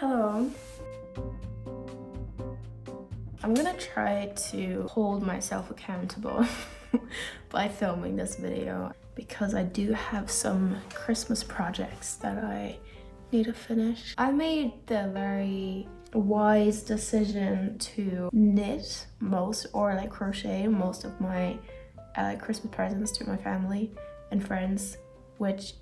Hello. I'm gonna try to hold myself accountable by filming this video because I do have some Christmas projects that I need to finish. I made the very wise decision to knit most or like crochet most of my Christmas presents to my family and friends, which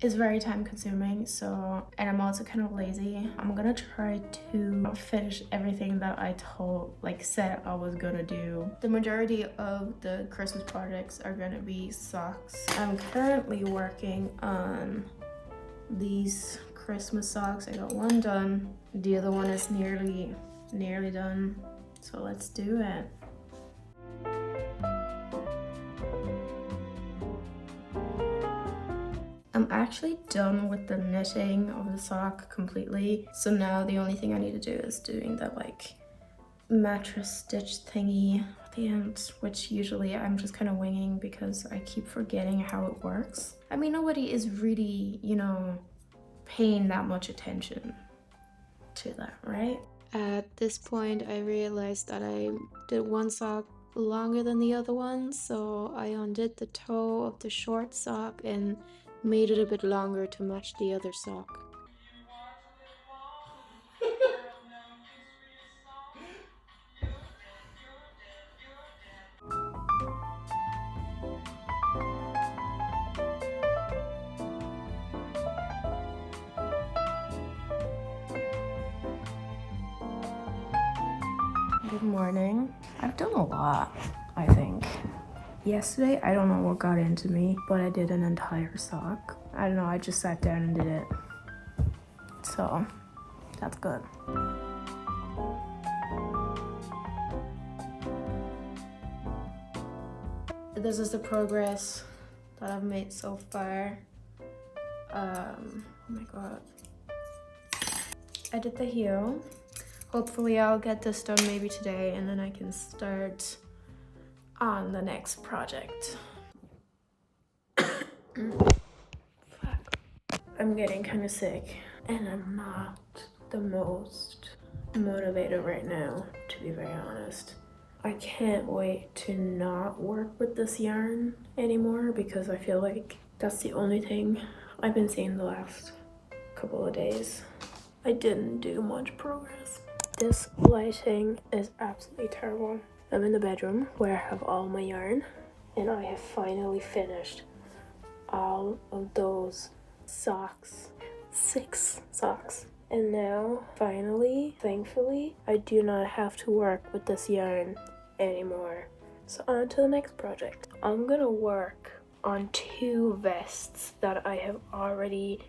is very time consuming, and I'm also kind of lazy. I'm gonna try to finish everything that I said I was gonna do. The majority of the Christmas projects are gonna be socks. I'm currently working on these Christmas socks. I got one done. The other one is nearly done. So let's do it. I'm actually done with the knitting of the sock completely. So now the only thing I need to do is doing the mattress stitch thingy at the end, which usually I'm just kind of winging because I keep forgetting how it works. I mean, nobody is really, paying that much attention to that, right? At this point, I realized that I did one sock longer than the other one, so I undid the toe of the short sock and made it a bit longer to match the other sock. Good morning. I've done a lot, I think. Yesterday, I don't know what got into me, but I did an entire sock. I don't know, I just sat down and did it. So, that's good. This is the progress that I've made so far. Oh my god. I did the heel. Hopefully I'll get this done maybe today and then I can start on the next project. Fuck. I'm getting kind of sick and I'm not the most motivated right now, to be very honest. I can't wait to not work with this yarn anymore because I feel like that's the only thing I've been seeing the last couple of days. I didn't do much progress. This lighting is absolutely terrible. I'm in the bedroom where I have all my yarn and I have finally finished all of those socks. 6 socks. And now, finally, thankfully, I do not have to work with this yarn anymore. So on to the next project. I'm gonna work on 2 vests that I have already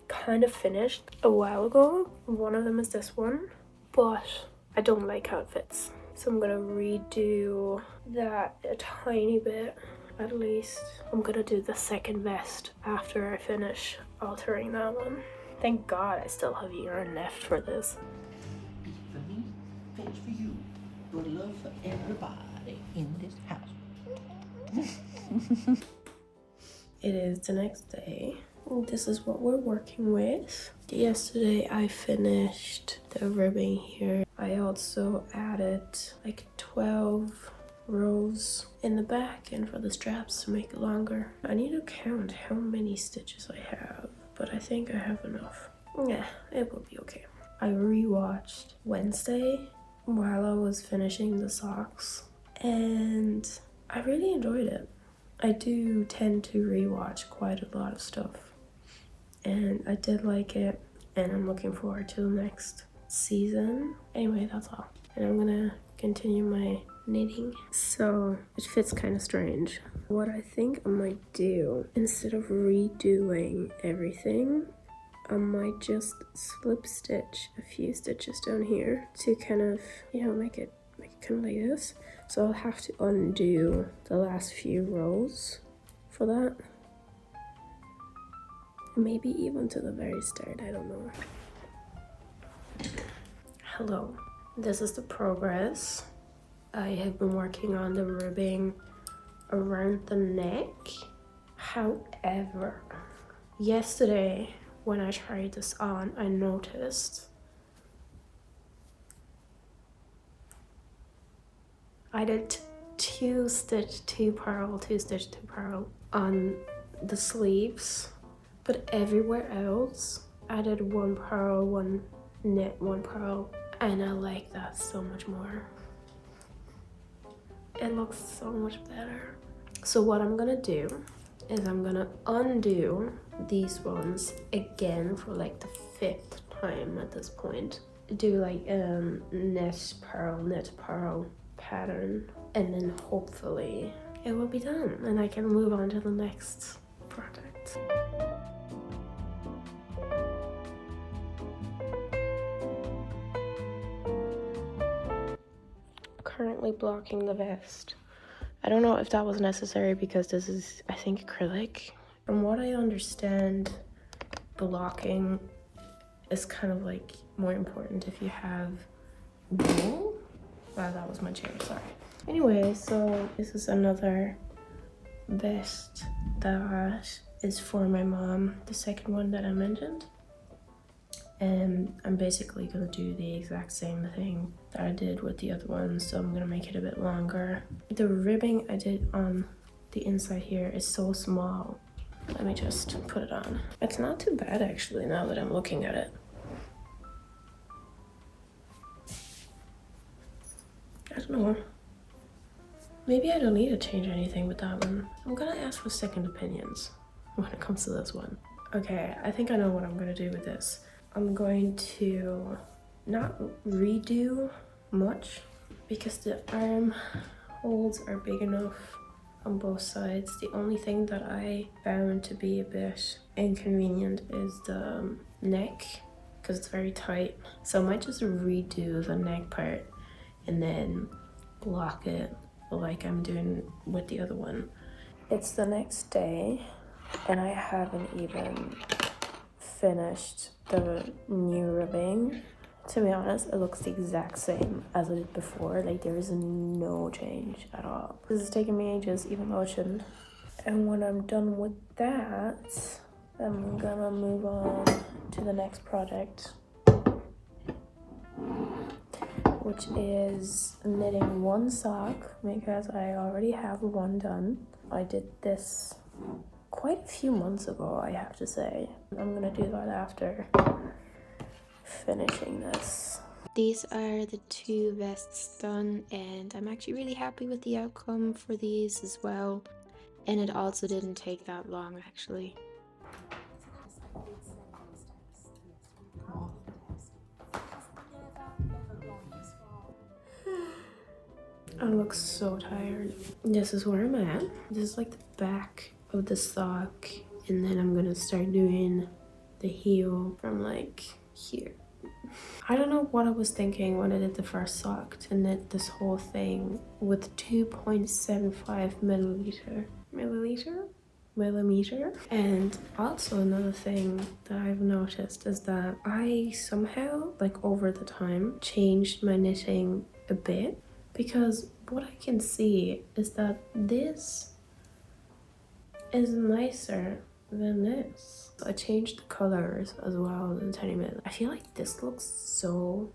kind of finished a while ago. One of them is this one, but I don't like how it fits. So I'm gonna redo that a tiny bit, at least. I'm gonna do the second vest after I finish altering that one. Thank God I still have yarn left for this. For me, finish for you. Your love for everybody in this house. It is the next day. This is what we're working with. Yesterday I finished the ribbing here. I also added 12 rows in the back and for the straps to make it longer. I need to count how many stitches I have, but I think I have enough. Yeah, it will be okay. I rewatched Wednesday while I was finishing the socks and I really enjoyed it. I do tend to rewatch quite a lot of stuff and I did like it and I'm looking forward to the next season. Anyway, that's all. And I'm gonna continue my knitting. So it fits kind of strange. What I think I might do, instead of redoing everything, I might just slip stitch a few stitches down here to kind of, make it kind of like this. So I'll have to undo the last few rows for that. Maybe even to the very start, I don't know. Hello, this is the progress. I have been working on the ribbing around the neck. However, yesterday when I tried this on, I noticed I did 2 stitch 2 purl, 2 stitch 2 purl on the sleeves, but everywhere else I did 1 purl, 1 knit, 1 purl, and I like that so much more. It looks so much better. So what I'm gonna do is I'm gonna undo these ones again for like the 5th time at this point. Do like knit purl pattern, and then hopefully it will be done and I can move on to the next project. Currently blocking the vest. I don't know if that was necessary because this is, I think, acrylic. From what I understand, blocking is kind of like more important if you have wool. Wow, that was my chair, sorry. Anyway, so this is another vest that is for my mom, the second one that I mentioned. And I'm basically gonna do the exact same thing that I did with the other one, so I'm gonna make it a bit longer. The ribbing I did on the inside here is so small. Let me just put it on. It's not too bad actually now that I'm looking at it. I don't know. Maybe I don't need to change anything with that one. I'm gonna ask for second opinions when it comes to this one. Okay, I think I know what I'm gonna do with this. I'm going to not redo much because the arm holes are big enough on both sides. The only thing that I found to be a bit inconvenient is the neck because it's very tight. So I might just redo the neck part and then block it like I'm doing with the other one. It's the next day and I haven't even finished the new ribbing. To be honest, it looks the exact same as it did before. Like there is no change at all. This is taking me ages, even though it shouldn't. And when I'm done with that, I'm gonna move on to the next project, which is knitting 1 sock because I already have 1 done. I did this quite a few months ago, I have to say. I'm gonna do that after finishing this. These are the 2 vests done, and I'm actually really happy with the outcome for these as well. And it also didn't take that long actually. I look so tired. This is where I'm at. This is like the back of the sock, and then I'm gonna start doing the heel from like here. I don't know what I was thinking when I did the first sock to knit this whole thing with 2.75 millimeter. And also another thing that I've noticed is that I somehow, like over the time, changed my knitting a bit, because what I can see is that this is nicer than this. I changed the colors as well in a tiny bit. I feel like this looks so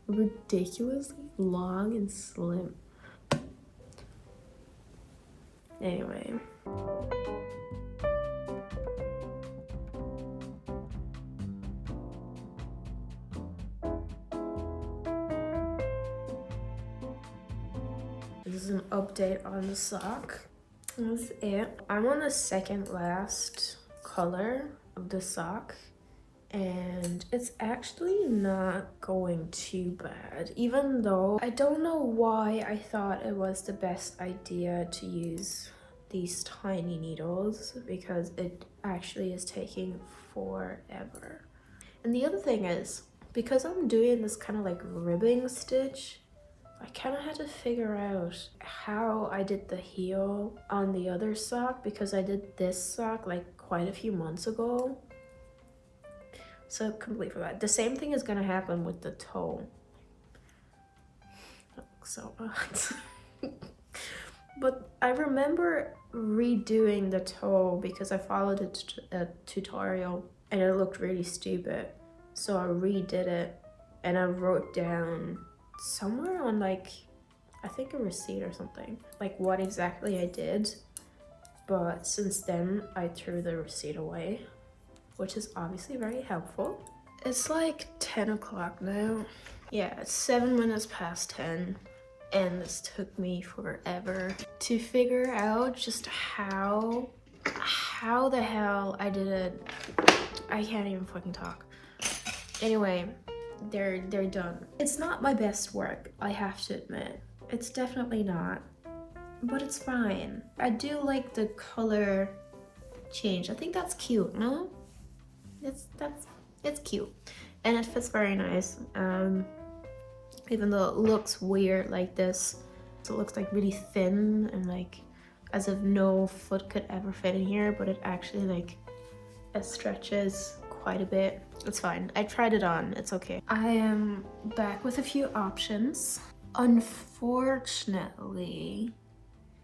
ridiculously long and slim. Anyway. This is an update on the sock. That's it. I'm on the second last color of the sock, and it's actually not going too bad, even though I don't know why I thought it was the best idea to use these tiny needles, because it actually is taking forever. And the other thing is, because I'm doing this kind of like ribbing stitch, I kind of had to figure out how I did the heel on the other sock, because I did this sock like quite a few months ago. So I completely forgot. The same thing is gonna happen with the toe. That looks so odd. But I remember redoing the toe because I followed a tutorial and it looked really stupid. So I redid it and I wrote down somewhere on like, I think a receipt or something, like what exactly I did. But since then I threw the receipt away, which is obviously very helpful. It's like 10 o'clock now. Yeah, it's 7 minutes past 10. And this took me forever to figure out just how the hell I did it. I can't even fucking talk. Anyway, they're done. It's not my best work, I have to admit. It's definitely not, but it's fine. I do like the color change. I think that's cute, no? It's cute. And it fits very nice. Even though it looks weird like this, so it looks like really thin and like as if no foot could ever fit in here, but it actually like it stretches quite a bit. It's fine. I tried it on. It's okay. I am back with a few options. Unfortunately,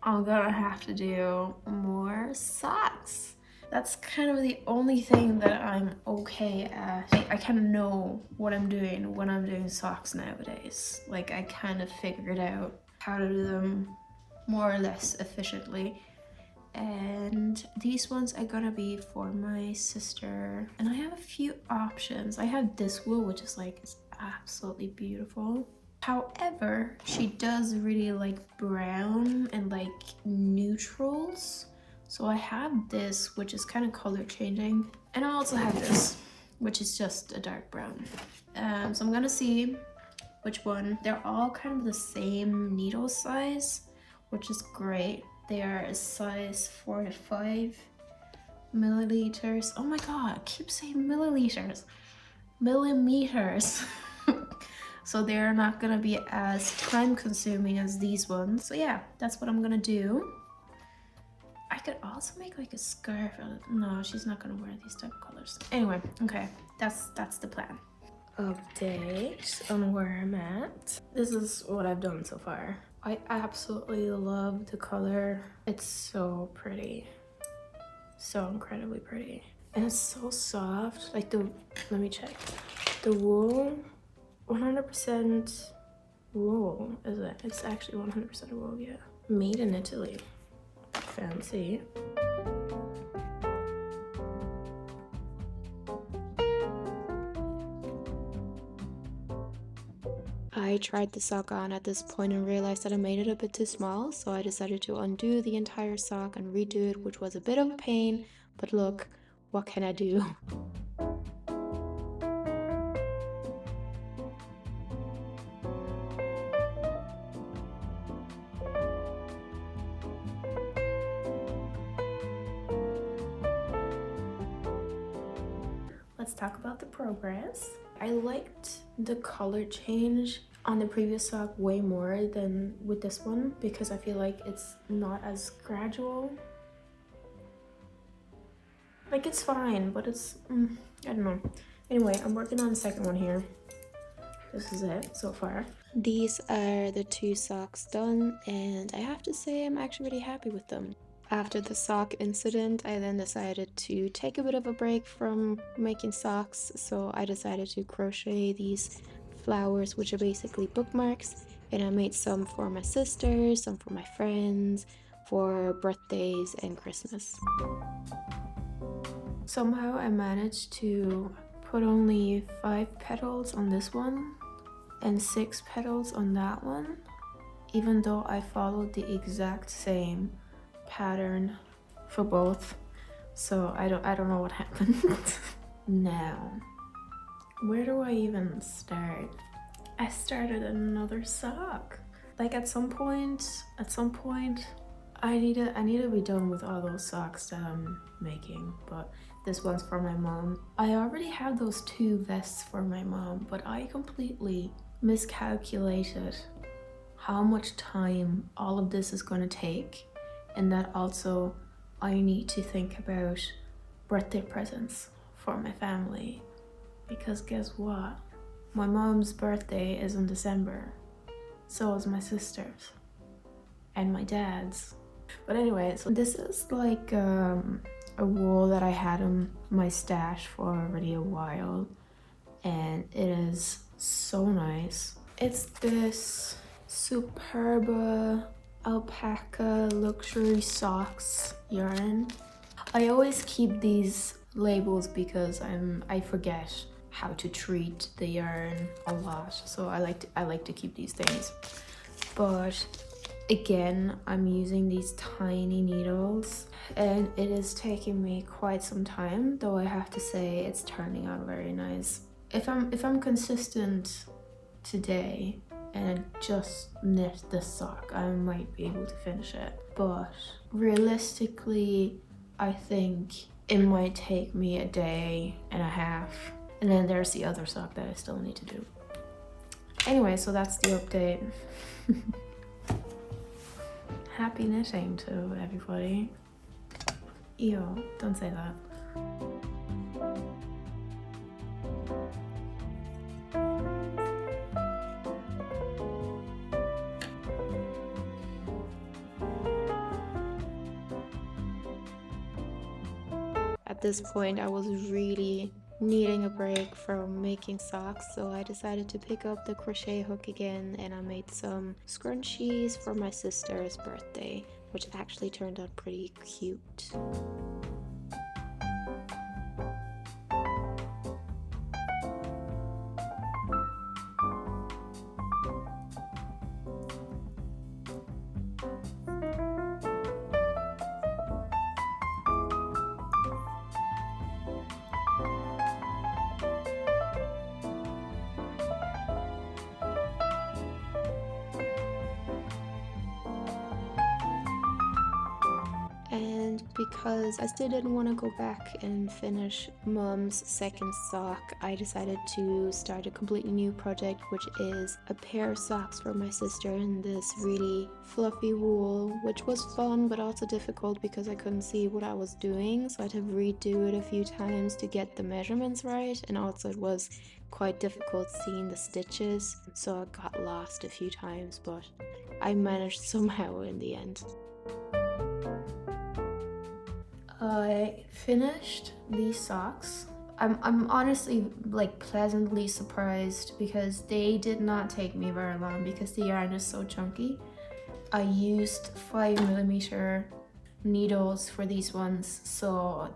I'm gonna have to do more socks. That's kind of the only thing that I'm okay at. I kind of know what I'm doing when I'm doing socks nowadays. Like I kind of figured out how to do them more or less efficiently. And these ones are gonna be for my sister. And I have a few options. I have this wool, which is like, it's absolutely beautiful. However, she does really like brown and like neutrals. So I have this, which is kind of color changing. And I also have this, which is just a dark brown. So I'm gonna see which one. They're all kind of the same needle size, which is great. They are a size 4 to 5 milliliters. Oh my god, I keep saying milliliters. Millimeters. So they're not gonna be as time consuming as these ones. So yeah, that's what I'm gonna do. I could also make like a scarf out of, no, she's not gonna wear these type of colors. Anyway, okay, that's the plan. Update on where I'm at. This is what I've done so far. I absolutely love the color. It's so pretty. So incredibly pretty. And it's so soft. Like let me check. The wool, 100% wool, is it? It's actually 100% wool, yeah. Made in Italy. Fancy. I tried the sock on at this point and realized that I made it a bit too small, so I decided to undo the entire sock and redo it, which was a bit of a pain, but look, what can I do? Let's talk about the progress. I liked the color change on the previous sock way more than with this one because I feel like it's not as gradual. Like it's fine, but it's, I don't know. Anyway, I'm working on the second one here. This is it so far. These are the 2 socks done, and I have to say I'm actually really happy with them. After the sock incident, I then decided to take a bit of a break from making socks, so I decided to crochet these flowers, which are basically bookmarks, and I made some for my sisters, some for my friends, for birthdays and Christmas. Somehow I managed to put only 5 petals on this one and 6 petals on that one, even though I followed the exact same pattern for both. So I don't know what happened. Now, where do I even start? I started another sock. Like at some point I need to be done with all those socks that I'm making, but this one's for my mom. I already have those 2 vests for my mom, but I completely miscalculated how much time all of this is going to take, and that also I need to think about birthday presents for my family, because guess what? My mom's birthday is in December, so is my sister's and my dad's. But anyway, so this is like a wool that I had in my stash for already a while, and it is so nice. It's this superb alpaca luxury socks yarn. I always keep these labels because I forget how to treat the yarn a lot, so I like to keep these things. But again, I'm using these tiny needles, and it is taking me quite some time, though I have to say it's turning out very nice. If I'm consistent today and I just knit this sock, I might be able to finish it. But realistically, I think it might take me a day and a half. And then there's the other sock that I still need to do. Anyway, so that's the update. Happy knitting to everybody. Ew, don't say that. At this point, I was really needing a break from making socks, so I decided to pick up the crochet hook again, and I made some scrunchies for my sister's birthday, which actually turned out pretty cute. And because I still didn't want to go back and finish Mum's second sock, I decided to start a completely new project, which is a pair of socks for my sister in this really fluffy wool, which was fun but also difficult because I couldn't see what I was doing, so I had to redo it a few times to get the measurements right, and also it was quite difficult seeing the stitches, so I got lost a few times, but I managed somehow in the end. I finished these socks. I'm honestly like pleasantly surprised because they did not take me very long because the yarn is so chunky. I used 5mm needles for these ones, so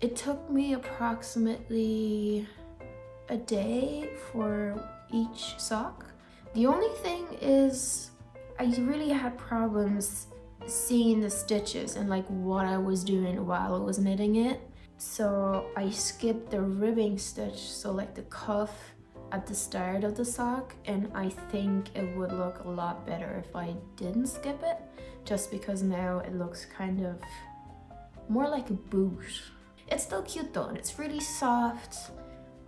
it took me approximately a day for each sock. The only thing is I really had problems seeing the stitches and like what I was doing while I was knitting it. So I skipped the ribbing stitch, so like the cuff at the start of the sock, and I think it would look a lot better if I didn't skip it, just because now it looks kind of more like a boot. It's still cute though, and it's really soft.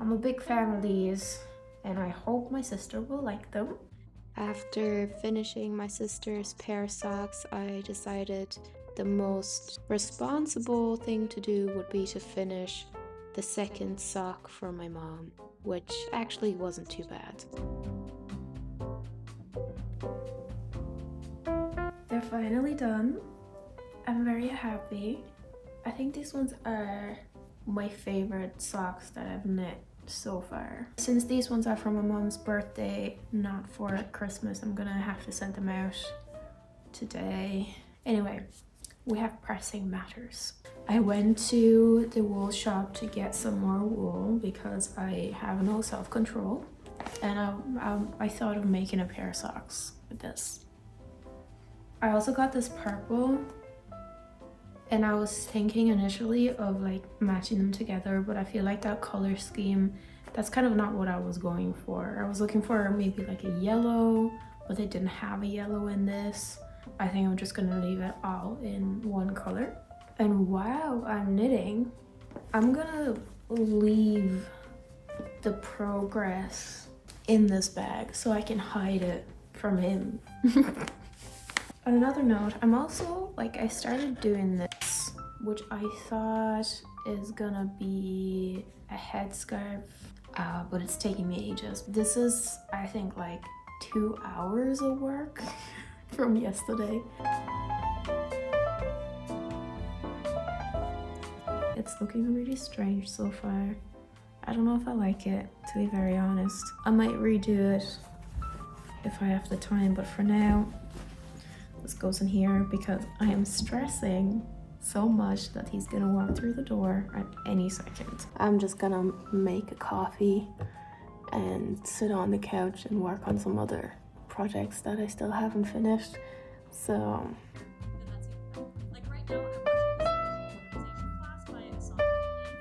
I'm a big fan of these, and I hope my sister will like them. After finishing my sister's pair of socks, I decided the most responsible thing to do would be to finish the second sock for my mom, which actually wasn't too bad. They're finally done. I'm very happy. I think these ones are my favorite socks that I've knit so far. Since these ones are for my mom's birthday, not for Christmas, I'm gonna have to send them out today. Anyway, we have pressing matters. I went to the wool shop to get some more wool because I have no self-control, and I thought of making a pair of socks with this. I also got this purple, and I was thinking initially of like matching them together, but I feel like that color scheme, that's kind of not what I was going for. I was looking for maybe like a yellow, but they didn't have a yellow in this. I think I'm just gonna leave it all in one color. And while I'm knitting, I'm gonna leave the progress in this bag so I can hide it from him. On another note, I'm also like, I started doing this, which I thought is gonna be a headscarf, but it's taking me ages. This is, I think, like 2 hours of work. from yesterday. It's looking really strange so far. I don't know if I like it, to be very honest. I might redo it if I have the time, but for now, this goes in here because I am stressing so much that he's gonna walk through the door at any second. I'm just gonna make a coffee and sit on the couch and work on some other projects that I still haven't finished. So like right now, I'm watching this organization class by In.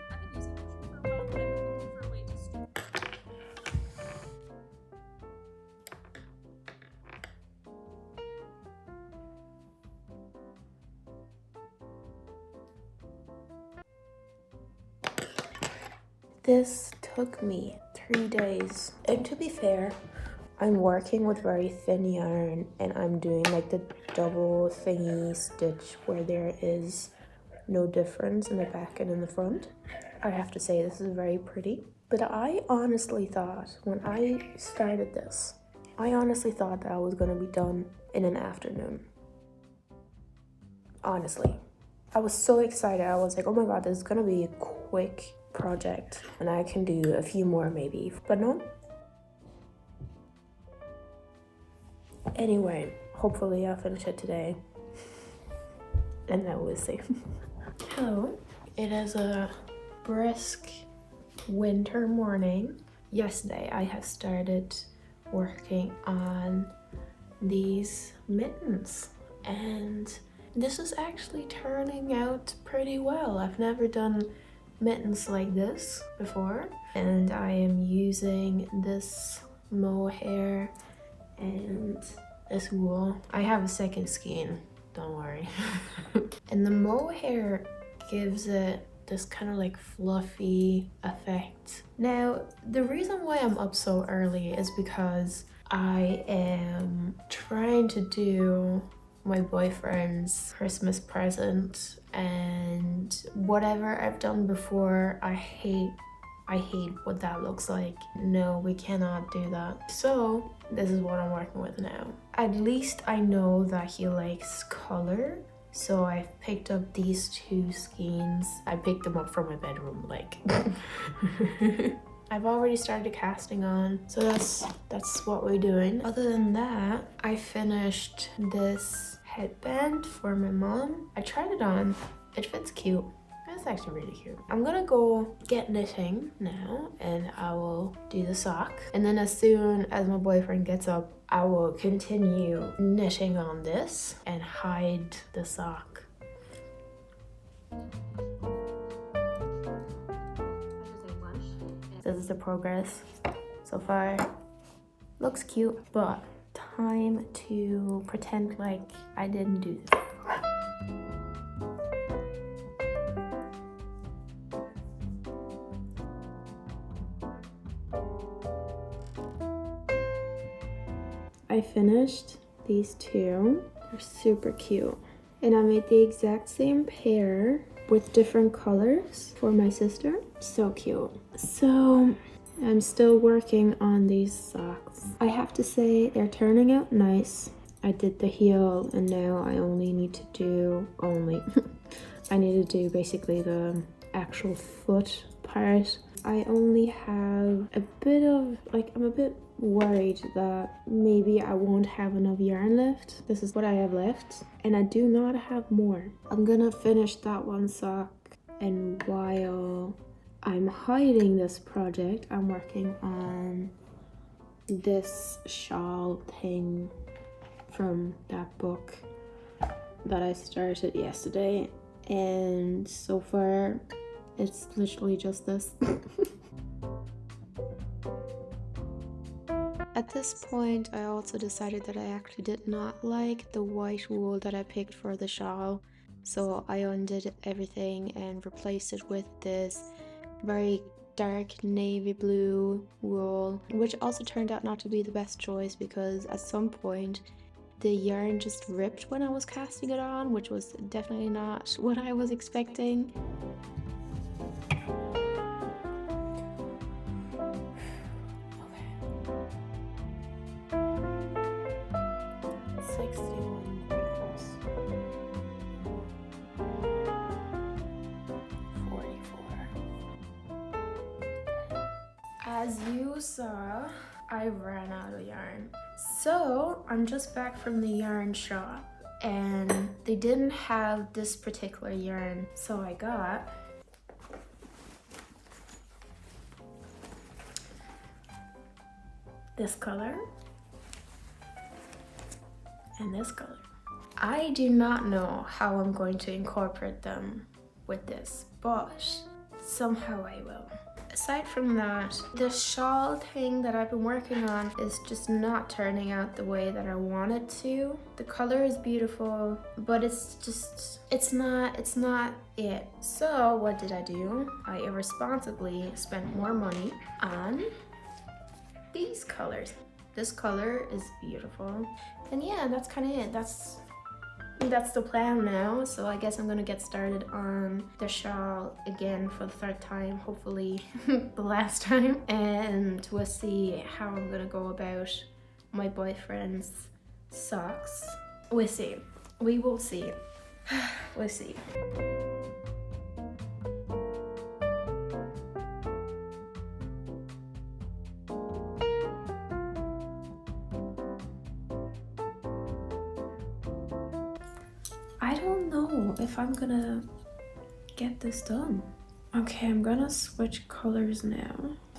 I've been using Crochet for a while, but I've been looking for a way to this took me 3 days. And to be fair, I'm working with very thin yarn and I'm doing like the double thingy stitch where there is no difference in the back and in the front. I have to say this is very pretty. But I honestly thought when I started this, I honestly thought that I was gonna be done in an afternoon. Honestly. I was so excited. I was like, oh my god, this is gonna be a quick project and I can do a few more maybe. But no. Anyway, hopefully I'll finish it today. And then we'll see. Hello. It is a brisk winter morning. Yesterday I have started working on these mittens and this is actually turning out pretty well. I've never done mittens like this before and I am using this mohair and this wool. I have a second skein, don't worry. And the mohair gives it this kind of like fluffy effect. Now, the reason why I'm up so early is because I am trying to do my boyfriend's Christmas present, and whatever I've done before, I hate what that looks like. No, we cannot do that. So this is what I'm working with now. At least I know that he likes color. So I've picked up these 2 skeins. I picked them up from my bedroom, like. I've already started casting on, so that's what we're doing. Other than that, I finished this headband for my mom. I tried it on. It fits cute. It's actually really cute. I'm gonna go get knitting now and I will do the sock. And then as soon as my boyfriend gets up, I will continue knitting on this and hide the sock. This is the progress so far. Looks cute, but time to pretend like I didn't do this. I finished these 2. They're super cute. And I made the exact same pair with different colors for my sister. So cute. So I'm still working on these socks. I have to say they're turning out nice. I did the heel and now I only need to do I need to do basically the actual foot part. I only have a bit of I'm a bit worried that maybe I won't have enough yarn left. This is what I have left and I do not have more. I'm gonna finish that one sock, and while I'm hiding this project, I'm working on this shawl thing from that book that I started yesterday, and so far it's literally just this. At this point, I also decided that I actually did not like the white wool that I picked for the shawl, so I undid everything and replaced it with this very dark navy blue wool, which also turned out not to be the best choice because at some point the yarn just ripped when I was casting it on, which was definitely not what I was expecting. 61. As you saw, I ran out of yarn. So I'm just back from the yarn shop and they didn't have this particular yarn. So I got this color and this color. I do not know how I'm going to incorporate them with this, but somehow I will. Aside from that, the shawl thing that I've been working on is just not turning out the way that I want it to. The color is beautiful, but it's not it. So what did I do? I irresponsibly spent more money on these colors. This color is beautiful. And yeah, that's kind of it. That's the plan now. So I guess I'm gonna get started on the shawl again for the third time, hopefully the last time. And we'll see how I'm gonna go about my boyfriend's socks. We'll see. We will see. We'll see. I don't know if I'm gonna get this done. Okay, I'm gonna switch colors now.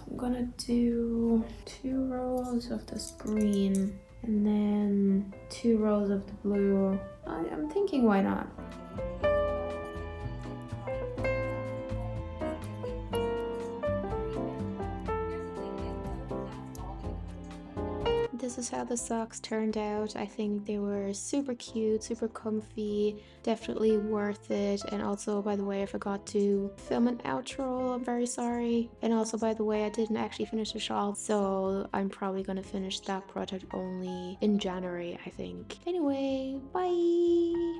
I'm gonna do 2 rows of this green and then 2 rows of the blue. I'm thinking, why not? This is how the socks turned out. I think they were super cute, super comfy, definitely worth it. And also, by the way, I forgot to film an outro. I'm very sorry. And also, by the way, I didn't actually finish the shawl, so I'm probably gonna finish that project only in January, I think. Anyway, bye!